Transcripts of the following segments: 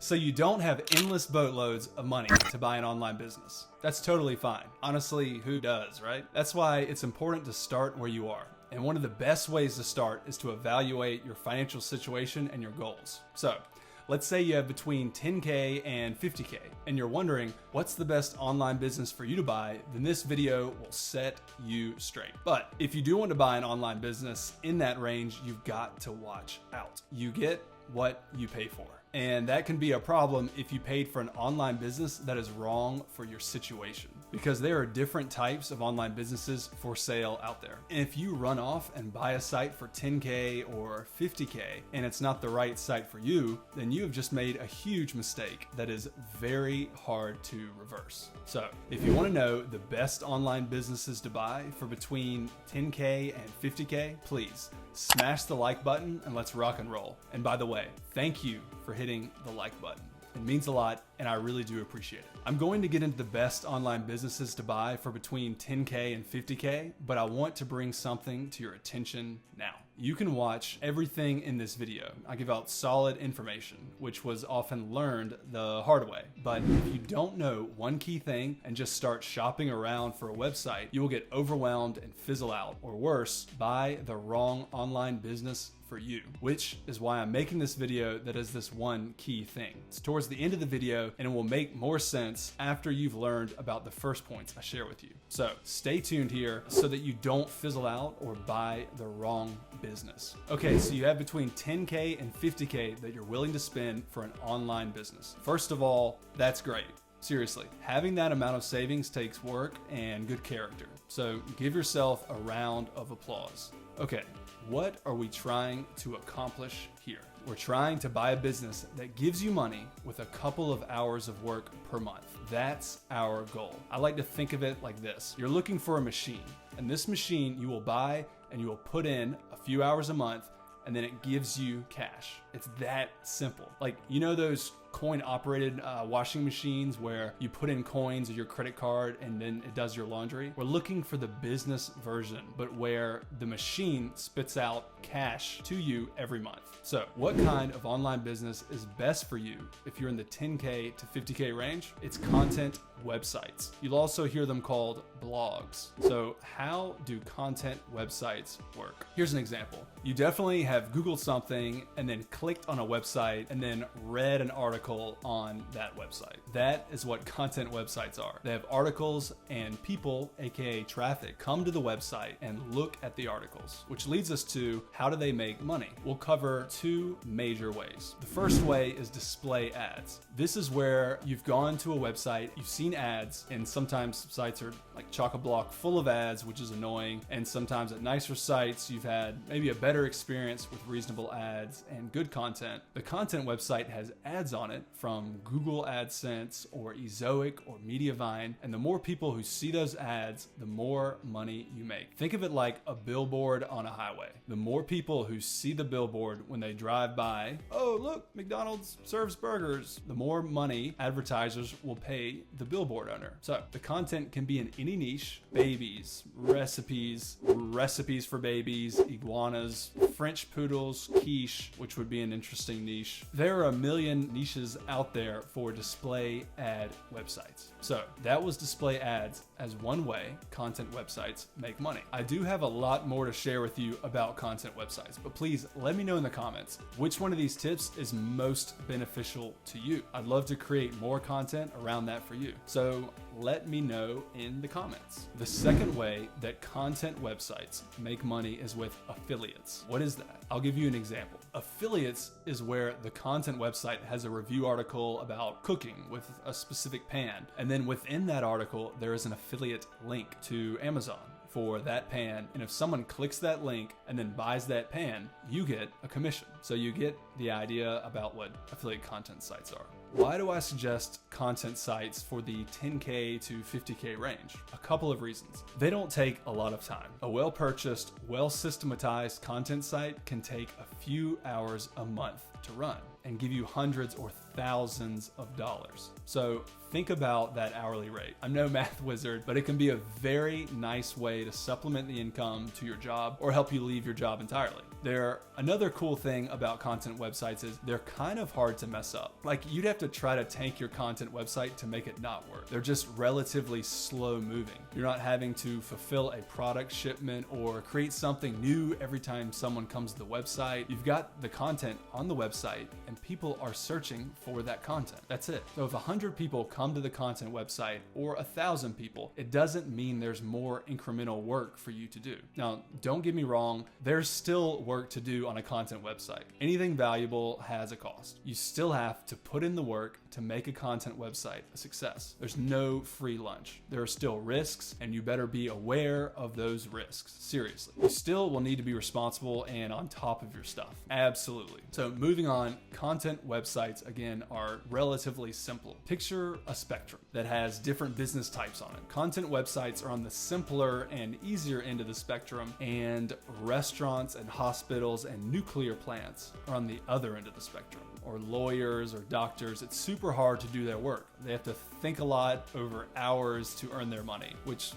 So you don't have endless boatloads of money to buy an online business. That's totally fine. Honestly, who does, right? That's why it's important to start where you are. And one of the best ways to start is to evaluate your financial situation and your goals. So let's say you have between 10K and 50K, and you're wondering what's the best online business for you to buy, then this video will set you straight. But if you do want to buy an online business in that range, you've got to watch out. You get what you pay for. And that can be a problem if you paid for an online business that is wrong for your situation, because there are different types of online businesses for sale out there. And if you run off and buy a site for 10K or 50K and it's not the right site for you, then you have just made a huge mistake that is very hard to reverse. So if you want to know the best online businesses to buy for between 10K and 50K, please smash the like button and let's rock and roll. And by the way, thank you for hitting the like button. It means a lot, and I really do appreciate it. I'm going to get into the best online businesses to buy for between 10K and 50K, but I want to bring something to your attention now. You can watch everything in this video. I give out solid information, which was often learned the hard way. But if you don't know one key thing and just start shopping around for a website, you will get overwhelmed and fizzle out, or worse, buy the wrong online business for you, which is why I'm making this video that is this one key thing. It's towards the end of the video, and it will make more sense after you've learned about the first points I share with you. So stay tuned here so that you don't fizzle out or buy the wrong business. Okay, so you have between 10K and 50K that you're willing to spend for an online business. First of all, that's great. Seriously, having that amount of savings takes work and good character. So give yourself a round of applause. Okay, what are we trying to accomplish here? We're trying to buy a business that gives you money with a couple of hours of work per month. That's our goal. I like to think of it like this. You're looking for a machine, and this machine you will buy and you will put in a few hours a month, and then it gives you cash. It's that simple. Like, you know those coin operated washing machines where you put in coins of your credit card and then it does your laundry? We're looking for the business version, but where the machine spits out cash to you every month. So what kind of online business is best for you if you're in the 10K to 50K range? It's content websites. You'll also hear them called blogs. So how do content websites work? Here's an example. You definitely have Googled something and then clicked on a website and then read an article on that website. That is what content websites are. They have articles, and people, aka traffic, come to the website and look at the articles, which leads us to how do they make money? We'll cover two major ways. The first way is display ads. This is where you've gone to a website, you've seen ads, and sometimes sites are like chock-a-block full of ads, which is annoying. And sometimes at nicer sites, you've had maybe a better experience with reasonable ads and good content. The content website has ads on it from Google AdSense or Ezoic or Mediavine, and the more people who see those ads, the more money you make. Think of it like a billboard on a highway. The more people who see the billboard when they drive by, oh look, McDonald's serves burgers, the more money advertisers will pay the billboard owner. So the content can be in any niche: babies, recipes for babies, iguanas, French poodles, quiche, which would be an interesting niche. There are a million niches out there for display ad websites. So that was display ads as one way content websites make money. I do have a lot more to share with you about content websites, but please let me know in the comments which one of these tips is most beneficial to you. I'd love to create more content around that for you. So let me know in the comments. The second way that content websites make money is with affiliates. What is that? I'll give you an example. Affiliates is where the content website has a review article about cooking with a specific pan, and then within that article there is an affiliate link to Amazon for that pan, and if someone clicks that link and then buys that pan, you get a commission. So you get the idea about what affiliate content sites are. Why do I suggest content sites for the 10K to 50K range? A couple of reasons. They don't take a lot of time. A well-purchased, well-systematized content site can take a few hours a month to run. and give you hundreds or thousands of dollars. So think about that hourly rate. I'm no math wizard, but it can be a very nice way to supplement the income to your job or help you leave your job entirely. Another cool thing about content websites is they're kind of hard to mess up. Like, you'd have to try to tank your content website to make it not work. They're just relatively slow moving. You're not having to fulfill a product shipment or create something new every time someone comes to the website. You've got the content on the website and people are searching for that content. That's it. So if 100 people come to the content website or 1,000 people, it doesn't mean there's more incremental work for you to do. Now, don't get me wrong, there's still work to do on a content website. Anything valuable has a cost. You still have to put in the work to make a content website a success. There's no free lunch. There are still risks, and you better be aware of those risks. Seriously. You still will need to be responsible and on top of your stuff. Absolutely. So moving on, content websites, again, are relatively simple. Picture a spectrum that has different business types on it. Content websites are on the simpler and easier end of the spectrum, and restaurants and hospitals and nuclear plants are on the other end of the spectrum. Or lawyers or doctors, it's super hard to do their work. They have to think a lot over hours to earn their money, which,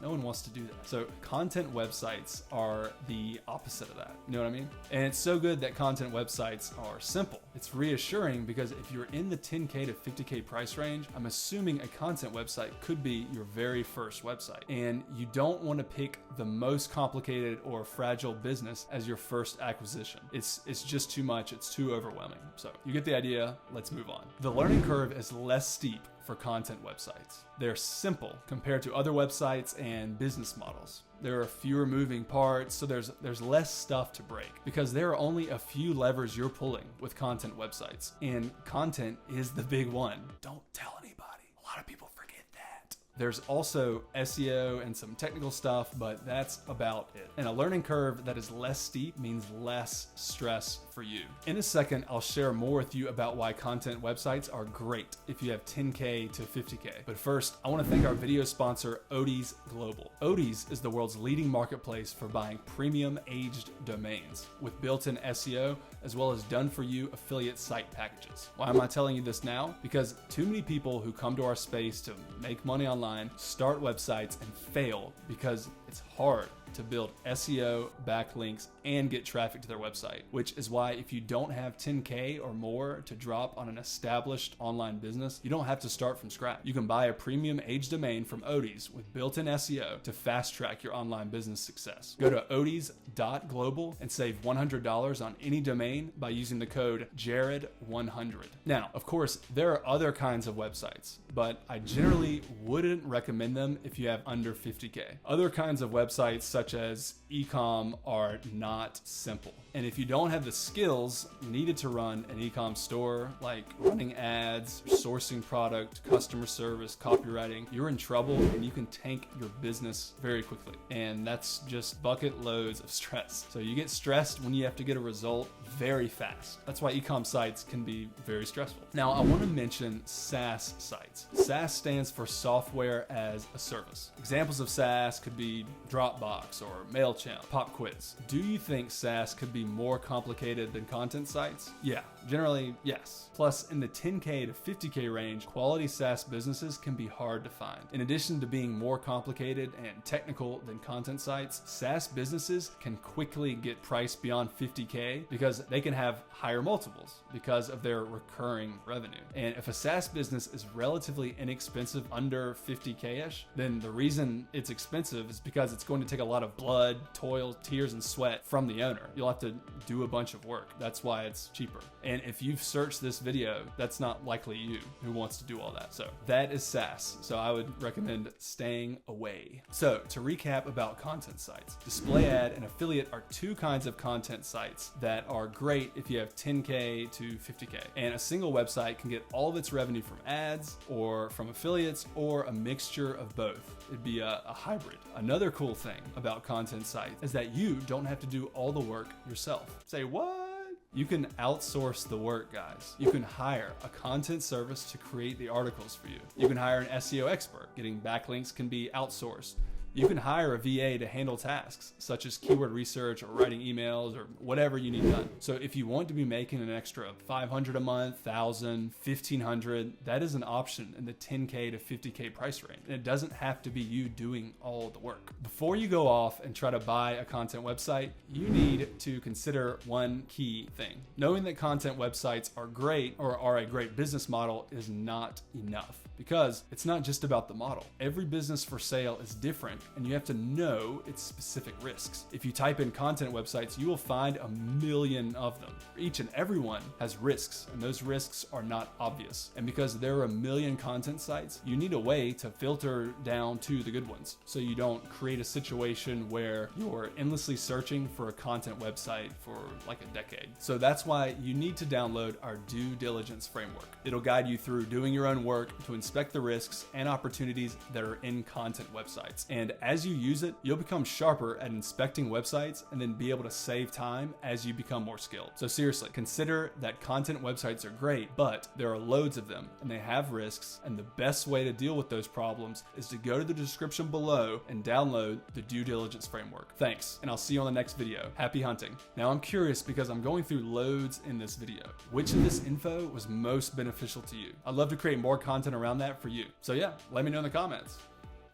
no one wants to do that. So content websites are the opposite of that. You know what I mean? And it's so good that content websites are simple. It's reassuring because if you're in the 10K to 50K price range, I'm assuming a content website could be your very first website. And you don't want to pick the most complicated or fragile business as your first acquisition. It's just too much. It's too overwhelming. So you get the idea. Let's move on. The learning curve is less steep for content websites. They're simple compared to other websites and business models. There are fewer moving parts, so there's less stuff to break because there are only a few levers you're pulling with content websites, and content is the big one. Don't tell anybody. A lot of people forget that. There's also SEO and some technical stuff, but that's about it. And a learning curve that is less steep means less stress for you. In a second, I'll share more with you about why content websites are great if you have 10K to 50K. But first, I want to thank our video sponsor, Odys Global. Odys is the world's leading marketplace for buying premium aged domains with built-in SEO, as well as done-for-you affiliate site packages. Why am I telling you this now? Because too many people who come to our space to make money online start websites and fail because it's hard to build SEO, backlinks, and get traffic to their website, which is why if you don't have 10K or more to drop on an established online business, you don't have to start from scratch. You can buy a premium age domain from Odys with built-in SEO to fast track your online business success. Go to odys.global and save $100 on any domain by using the code Jared100. Now, of course, there are other kinds of websites, but I generally wouldn't recommend them if you have under 50K. Other kinds of websites such as e-com are not simple. And if you don't have the skills needed to run an e-com store, like running ads, sourcing product, customer service, copywriting, you're in trouble and you can tank your business very quickly. And that's just bucket loads of stress. So you get stressed when you have to get a result very fast. That's why e-com sites can be very stressful. Now, I want to mention SaaS sites. SaaS stands for software as a service. Examples of SaaS could be Dropbox or MailChimp, PopQuiz. Do you think SaaS could be more complicated than content sites? Yeah, generally, yes. Plus, in the 10K to 50K range, quality SaaS businesses can be hard to find. In addition to being more complicated and technical than content sites, SaaS businesses can quickly get priced beyond 50K because they can have higher multiples because of their recurring revenue. And if a SaaS business is relatively inexpensive, under 50K-ish, then the reason it's expensive is because it's going to take a lot of blood, toil, tears, and sweat from the owner. You'll have to do a bunch of work. That's why it's cheaper. And if you've searched this video, that's not likely you who wants to do all that. So that is SaaS. So I would recommend staying away. So to recap about content sites, display ad and affiliate are two kinds of content sites that are great if you have 10K to 50K. And a single website can get all of its revenue from ads or from affiliates or a mixture of both. It'd be a hybrid. Another cool thing about content sites is that you don't have to do all the work yourself. Say what? You can outsource the work, guys. You can hire a content service to create the articles for you. You can hire an SEO expert. Getting backlinks can be outsourced. You can hire a VA to handle tasks such as keyword research or writing emails or whatever you need done. So if you want to be making an extra $500 a month, $1,000, $1,500, that is an option in the $10K to $50K price range. And it doesn't have to be you doing all the work. Before you go off and try to buy a content website, you need to consider one key thing. Knowing that content websites are great or are a great business model is not enough, because it's not just about the model. Every business for sale is different, and you have to know its specific risks. If you type in content websites, you will find a million of them. Each and every one has risks, and those risks are not obvious. And because there are a million content sites, you need a way to filter down to the good ones, so you don't create a situation where you're endlessly searching for a content website for like a decade. So that's why you need to download our due diligence framework. It'll guide you through doing your own work to inspect the risks and opportunities that are in content websites. And as you use it, you'll become sharper at inspecting websites and then be able to save time as you become more skilled. So seriously, consider that content websites are great, but there are loads of them and they have risks. And the best way to deal with those problems is to go to the description below and download the due diligence framework. Thanks, and I'll see you on the next video. Happy hunting. Now I'm curious, because I'm going through loads in this video, which of this info was most beneficial to you? I'd love to create more content around that for you. So yeah, let me know in the comments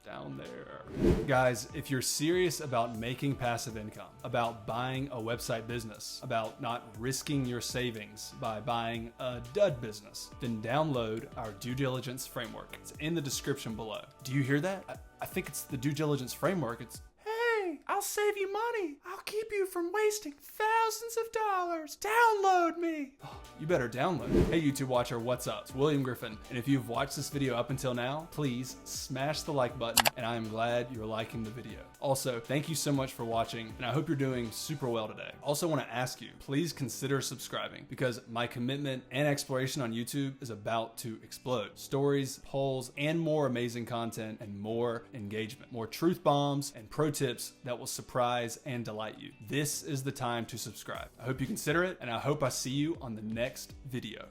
down there. Guys, if you're serious about making passive income, about buying a website business, about not risking your savings by buying a dud business, then download our due diligence framework. It's in the description below. Do you hear that? I think it's the due diligence framework. It's, hey, I'll save you money. I'll keep you from wasting thousands of dollars. Download me. Oh, you better download. Hey YouTube watcher, what's up? It's William Griffin. And if you've watched this video up until now, please smash the like button, and I am glad you're liking the video. Also, thank you so much for watching, and I hope you're doing super well today. Also want to ask you, please consider subscribing, because my commitment and exploration on YouTube is about to explode. Stories, polls, and more amazing content, and more engagement. More truth bombs and pro tips that will surprise and delight you. This is the time to subscribe. I hope you consider it, and I hope I see you on the next video.